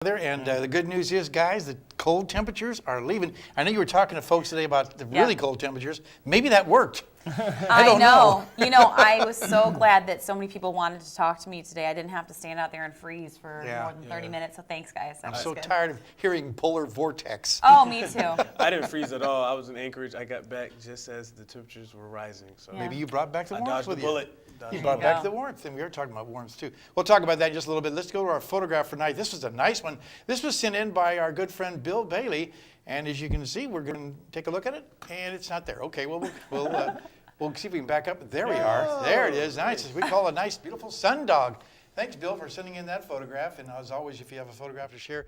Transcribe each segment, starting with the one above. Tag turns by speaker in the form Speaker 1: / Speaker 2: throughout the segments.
Speaker 1: And the good news is, guys, the cold temperatures are leaving. I know you were talking to folks today about the really cold temperatures. Maybe that worked. I don't know.
Speaker 2: You know, I was so glad that so many people wanted to talk to me today. I didn't have to stand out there and freeze for more than 30 minutes. So thanks, guys.
Speaker 1: I'm so tired of hearing polar vortex.
Speaker 2: Oh, me too.
Speaker 3: I didn't freeze at all. I was in Anchorage. I got back just as the temperatures were rising. So
Speaker 1: maybe you brought back the warmth with you.
Speaker 3: Bullet.
Speaker 1: You brought back the warmth, and we were talking about warmth too. We'll talk about that in just a little bit. Let's go to our photograph for tonight. This was a nice one. This was sent in by our good friend Bill Bailey, and as you can see, we're going to take a look at it, and it's not there. Okay, well, we'll see if we can back up. There we are. There it is. Nice. We call it a nice, beautiful sun dog. Thanks, Bill, for sending in that photograph. And as always, if you have a photograph to share,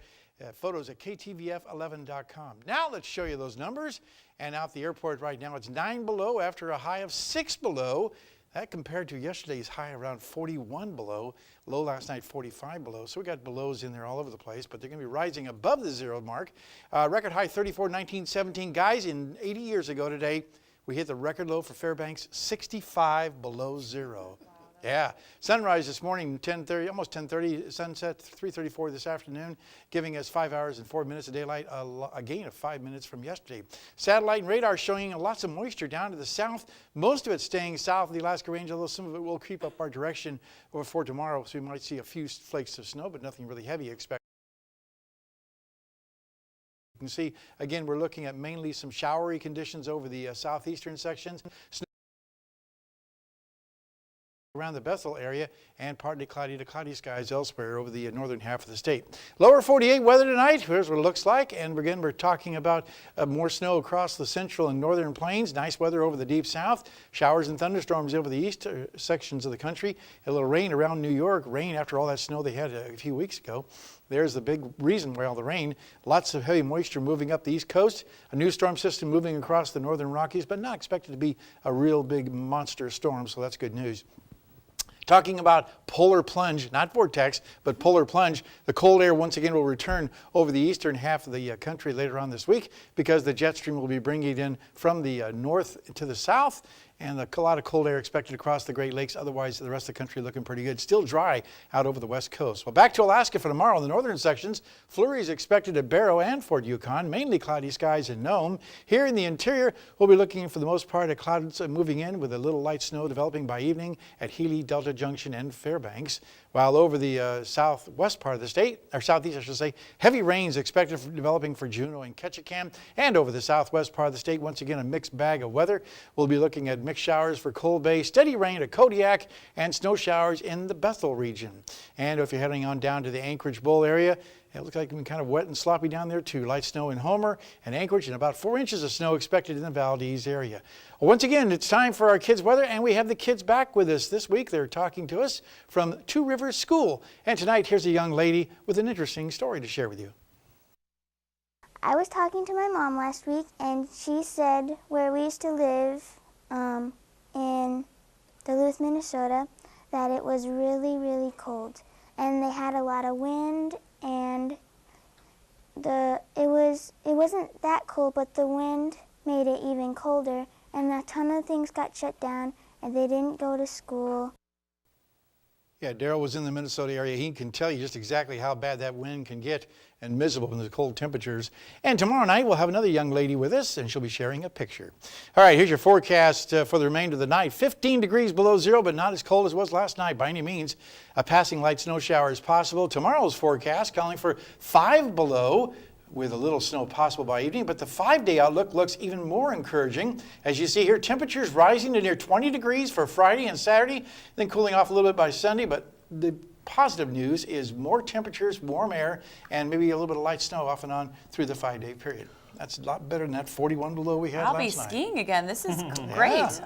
Speaker 1: photos at ktvf11.com. Now let's show you those numbers. And out the airport right now, it's 9 below after a high of 6 below. That compared to yesterday's high around 41 below. Low last night, 45 below. So we got belows in there all over the place, but they're going to be rising above the zero mark. Record high 34, 19, 17. Guys, in 80 years ago today, we hit the record low for Fairbanks, 65 below zero. Yeah. Sunrise this morning, 10:30, almost 10:30. Sunset, 3:34 this afternoon, giving us 5 hours and 4 minutes of daylight, a gain of 5 minutes from yesterday. Satellite and radar showing lots of moisture down to the south. Most of it staying south of the Alaska Range, although some of it will creep up our direction for tomorrow. So we might see a few flakes of snow, but nothing really heavy expected. You can see, again, we're looking at mainly some showery conditions over the southeastern sections. Around the Bethel area, and partly cloudy to cloudy skies elsewhere over the northern half of the state. Lower 48 weather tonight. Here's what it looks like. And again, we're talking about more snow across the central and northern plains. Nice weather over the deep south. Showers and thunderstorms over the east sections of the country. A little rain around New York. Rain after all that snow they had a few weeks ago. There's the big reason why all the rain. Lots of heavy moisture moving up the east coast. A new storm system moving across the northern Rockies, but not expected to be a real big monster storm, so that's good news. Talking about polar plunge, not vortex, but polar plunge, the cold air once again will return over the eastern half of the country later on this week because the jet stream will be bringing it in from the north to the south, and a lot of cold air expected across the Great Lakes. Otherwise, the rest of the country looking pretty good. Still dry out over the west coast. Well, back to Alaska for tomorrow in the northern sections. Flurries expected at Barrow and Fort Yukon. Mainly cloudy skies in Nome. Here in the interior, we'll be looking for the most part at clouds moving in with a little light snow developing by evening at Healy, Delta Junction, and Fairbanks. While over the southwest part of the state, or southeast I should say, heavy rains expected for developing for Juneau and Ketchikan. And over the southwest part of the state, once again a mixed bag of weather. We'll be looking at mixed showers for Cold Bay, steady rain at Kodiak, and snow showers in the Bethel region. And if you're heading on down to the Anchorage Bowl area, it looks like it's been kind of wet and sloppy down there too. Light snow in Homer and Anchorage, and about 4 inches of snow expected in the Valdez area. Well, once again, it's time for our kids' weather, and we have the kids back with us this week. They're talking to us from Two Rivers School. And tonight, here's a young lady with an interesting story to share with you.
Speaker 4: I was talking to my mom last week, and she said where we used to live in Duluth, Minnesota, that it was really, really cold. And they had a lot of wind, and it wasn't that cold, but the wind made it even colder, and a ton of things got shut down, and they didn't go to school.
Speaker 1: Yeah, Daryl was in the Minnesota area. He can tell you just exactly how bad that wind can get and miserable in the cold temperatures. And tomorrow night, we'll have another young lady with us, and she'll be sharing a picture. All right, here's your forecast for the remainder of the night. 15 degrees below zero, but not as cold as it was last night by any means. A passing light snow shower is possible. Tomorrow's forecast calling for 5 below, with a little snow possible by evening, but the 5-day outlook looks even more encouraging. As you see here, temperatures rising to near 20 degrees for Friday and Saturday, then cooling off a little bit by Sunday, but the positive news is more temperatures, warm air, and maybe a little bit of light snow off and on through the 5-day period. That's a lot better than that 41 below we had last night.
Speaker 2: I'll be skiing again. This is great.